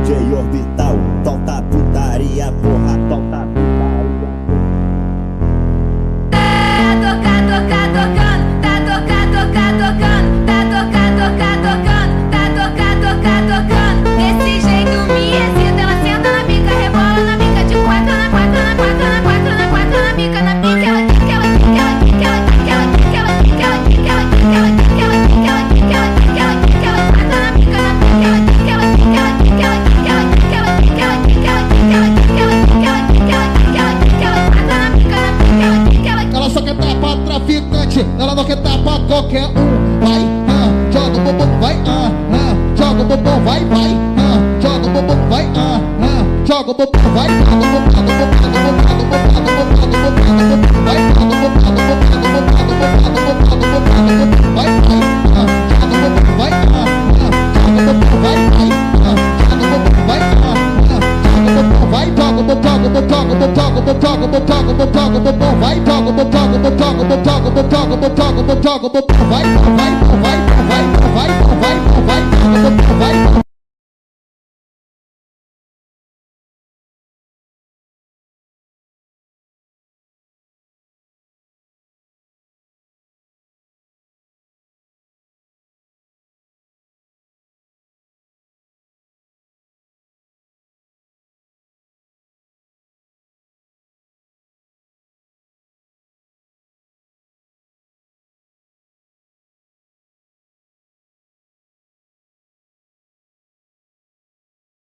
DJ Orbital, solta putaria, porra, solta putaria. Tocando. Desse jeito me excita, ela senta na pica, rebola na pica, de quatro na quatro, na quatro, na quatro, na quatro, na pica, na pica, ela quica, ela quica, ela quica, ela quica, ela quica, ela quica, ela quica, ela quica, ela quica, ela quica, ela quica, ela quica, ela quica, ela quatro na pica, na pica, ela quica, ela quica, ela quica, ela quica, ela quica, ela quica, ela quica, ela quica, ela quica, ela quica, ela quica, ela quica, ela quica, ela quatro na pica, na pica, ela quica, ela quica. Ela só quer dar pra traficante, ela não quer dar pra qualquer um. Vai, joga o bumbum, vai, joga o bumbum, vai, joga o bumbum, vai, joga o bumbum, vai, joga o bumbum, vai, joga o bumbum, vai,